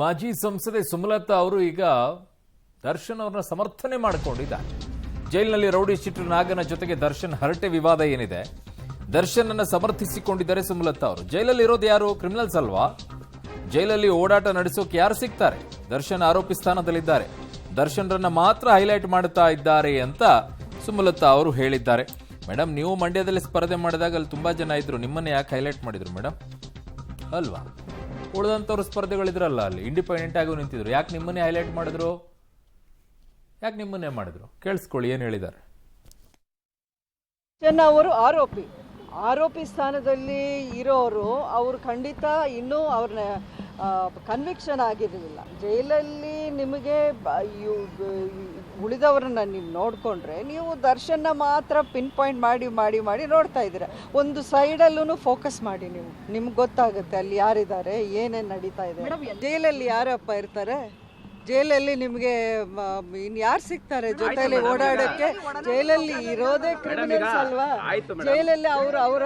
ಮಾಜಿ ಸಂಸದೆ ಸುಮಲತಾ ಅವರು ಈಗ ದರ್ಶನ್ ಅವರನ್ನ ಸಮರ್ಥನೆ ಮಾಡಿಕೊಂಡಿದ್ದಾರೆ. ಜೈಲಿನಲ್ಲಿ ರೌಡಿ ಶೀಟರ್ ನಾಗನ ಜೊತೆಗೆ ದರ್ಶನ್ ಹರಟೆ ವಿವಾದ ಏನಿದೆ, ದರ್ಶನ್ ಅನ್ನ ಸಮರ್ಥಿಸಿಕೊಂಡಿದ್ದಾರೆ ಸುಮಲತಾ ಅವರು. ಜೈಲಲ್ಲಿ ಇರೋದು ಯಾರು? ಕ್ರಿಮಿನಲ್ಸ್ ಅಲ್ವಾ? ಜೈಲಲ್ಲಿ ಓಡಾಟ ನಡೆಸೋಕೆ ಯಾರು ಸಿಗ್ತಾರೆ? ದರ್ಶನ್ ಆರೋಪಿ ಸ್ಥಾನದಲ್ಲಿದ್ದಾರೆ. ದರ್ಶನ್ರನ್ನ ಮಾತ್ರ ಹೈಲೈಟ್ ಮಾಡುತ್ತಾ ಇದ್ದಾರೆ ಅಂತ ಸುಮಲತಾ ಅವರು ಹೇಳಿದ್ದಾರೆ. ಮೇಡಮ್, ನೀವು ಮಂಡ್ಯದಲ್ಲಿ ಸ್ಪರ್ಧೆ ಮಾಡಿದಾಗ ಅಲ್ಲಿ ತುಂಬಾ ಜನ ಇದ್ರು, ನಿಮ್ಮನ್ನ ಯಾಕೆ ಹೈಲೈಟ್ ಮಾಡಿದ್ರು ಮೇಡಮ್? ಅಲ್ವಾ? ಉಳಿದಂಥವ್ರು ಸ್ಪರ್ಧೆಗಳಿದ್ರಲ್ಲ, ಅಲ್ಲಿ ಇಂಡಿಪೆಂಡೆಂಟ್ ಆಗಿ ನಿಂತಿದ್ರು, ಯಾಕೆ ನಿಮ್ಮನ್ನೇ ಹೈಲೈಟ್ ಮಾಡಿದ್ರು? ಯಾಕೆ ನಿಮ್ಮನ್ನೇ ಮಾಡಿದ್ರು? ಕೇಳಿಸ್ಕೊಳ್ಳಿ ಏನ್ ಹೇಳಿದ್ದಾರೆ. ಅವರು ಆರೋಪಿ ಸ್ಥಾನದಲ್ಲಿ ಇರೋರು, ಅವರು ಖಂಡಿತ ಇನ್ನೂ ಅವ್ರನ್ನ ಕನ್ವಿಕ್ಷನ್ ಆಗಿರಲಿಲ್ಲ. ಜೈಲಲ್ಲಿ ನಿಮಗೆ ಉಳಿದವ್ರನ್ನ ನೀವು ನೋಡಿಕೊಂಡ್ರೆ ನೀವು ದರ್ಶನ ಮಾತ್ರ ಪಿನ್ ಪಾಯಿಂಟ್ ಮಾಡಿ ನೋಡ್ತಾ ಇದ್ದೀರಾ. ಒಂದು ಸೈಡಲ್ಲೂ ಫೋಕಸ್ ಮಾಡಿ, ನಿಮ್ಗೆ ಗೊತ್ತಾಗುತ್ತೆ ಅಲ್ಲಿ ಯಾರಿದ್ದಾರೆ, ಏನೇನು ನಡೀತಾ ಇದೆ. ಜೈಲಲ್ಲಿ ಯಾರಪ್ಪ ಇರ್ತಾರೆ? ಜೈಲಲ್ಲಿ ನಿಮಗೆ ಇನ್ಯಾರು ಸಿಗ್ತಾರೆ ಜೊತೆಲಿ ಓಡಾಡಕ್ಕೆ? ಜೈಲಲ್ಲಿ ಇರೋದೇ ಕ್ರಿಮಿನಲ್ಸ್ ಅಲ್ವಾ? ಜೈಲಲ್ಲಿ ಅವರ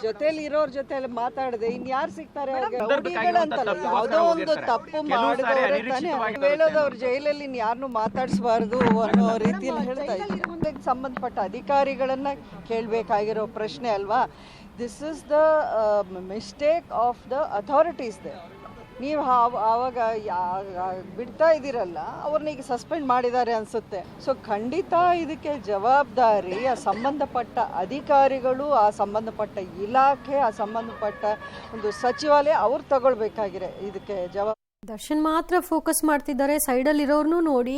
ಜೊತೆಲಿ ಇರೋರ್ ಜೊತೆಲಿ ಮಾತಾಡದೆ ಇನ್ಯಾರು ಸಿಗ್ತಾರೆ? ರೌಡಿಗಳಂತಲ್ಲ, ಯಾವುದೋ ಒಂದು ತಪ್ಪು ಮಾಡಿದವ್ರೆ ತಾನೇ ಹೇಳೋದವ್ರು. ಜೈಲಲ್ಲಿ ಇನ್ಯಾರನ್ನೂ ಮಾತಾಡಿಸಬಾರ್ದು ಅನ್ನೋ ರೀತಿಯಲ್ಲಿ ಹೇಳ್ತಾ ಇದ್ದಾರೆ. ಸಂಬಂಧಪಟ್ಟ ಅಧಿಕಾರಿಗಳನ್ನ ಕೇಳಬೇಕಾಗಿರೋ ಪ್ರಶ್ನೆ ಅಲ್ವಾ? This is the mistake of the authorities they. ನೀವು ಆವಾಗ ಬಿಡ್ತಾ ಇದ್ದೀರಲ್ಲ, ಅವ್ರನ್ನ ಈಗ ಸಸ್ಪೆಂಡ್ ಮಾಡಿದ್ದಾರೆ ಅನಿಸುತ್ತೆ. ಸೊ ಖಂಡಿತ ಇದಕ್ಕೆ ಜವಾಬ್ದಾರಿ ಆ ಸಂಬಂಧಪಟ್ಟ ಅಧಿಕಾರಿಗಳು, ಆ ಸಂಬಂಧಪಟ್ಟ ಇಲಾಖೆ, ಆ ಸಂಬಂಧಪಟ್ಟ ಒಂದು ಸಚಿವಾಲಯ ಅವ್ರು ತಗೊಳ್ಬೇಕಾಗಿದೆ ಇದಕ್ಕೆ ಜವಾಬ್ದಾರಿ. ದರ್ಶನ್ ಮಾತ್ರ ಫೋಕಸ್ ಮಾಡ್ತಿದ್ದಾರೆ, ಸೈಡಲ್ಲಿ ಇರೋರ್ನು ನೋಡಿ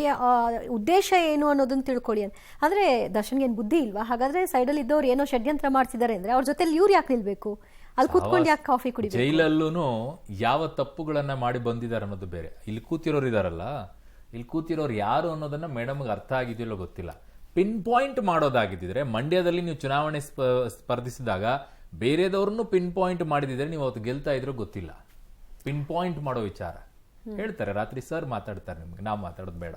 ಉದ್ದೇಶ ಏನು ಅನ್ನೋದನ್ನ ತಿಳ್ಕೊಳ್ಳಿ ಅಂತ. ಆದರೆ ದರ್ಶನ್ಗೆ ಏನು ಬುದ್ಧಿ ಇಲ್ವಾ? ಹಾಗಾದ್ರೆ ಸೈಡಲ್ಲಿ ಇದ್ದವ್ರು ಏನೋ ಷಡ್ಯಂತ್ರ ಮಾಡ್ತಿದ್ದಾರೆ ಅಂದ್ರೆ ಅವ್ರ ಜೊತೆಲಿ ಇವ್ರು ಯಾಕೆ ನಿಲ್ಬೇಕು? ಅಲ್ಲಿ ಕೂತ್ಕೊಂಡು ಯಾಕೆ ಕಾಫಿ ಕುಡಿಬೇಕು? ಜೈಲಲ್ಲೂ ಯಾವ ತಪ್ಪುಗಳನ್ನ ಮಾಡಿ ಬಂದಿದ್ದಾರೆ ಅನ್ನೋದು ಬೇರೆ. ಇಲ್ಲಿ ಕೂತಿರೋರು ಇದಾರಲ್ಲ, ಇಲ್ಲಿ ಕೂತಿರೋರು ಯಾರು ಅನ್ನೋದನ್ನ ಮೇಡಮ್ಗೆ ಅರ್ಥ ಆಗಿದೆಯಲ್ಲೋ ಗೊತ್ತಿಲ್ಲ. ಪಿನ್ ಪಾಯಿಂಟ್ ಮಾಡೋದಾಗಿದ್ದಿದ್ರೆ, ಮಂಡ್ಯದಲ್ಲಿ ನೀವು ಚುನಾವಣೆ ಸ್ಪರ್ಧಿಸಿದಾಗ ಬೇರೆದವ್ರನ್ನು ಪಿನ್ ಪಾಯಿಂಟ್ ಮಾಡಿದಿದ್ರೆ ನೀವು ಅವತ್ತು ಗೆಲ್ತಾ ಇದ್ರೂ ಗೊತ್ತಿಲ್ಲ. ಪಿನ್ ಪಾಯಿಂಟ್ ಮಾಡೋ ವಿಚಾರ ಹೇಳ್ತಾರೆ, ರಾತ್ರಿ ಸರ್ ಮಾತಾಡ್ತಾರೆ, ನಿಮ್ಗೆ ನಾವು ಮಾತಾಡೋದು ಬೇಡ.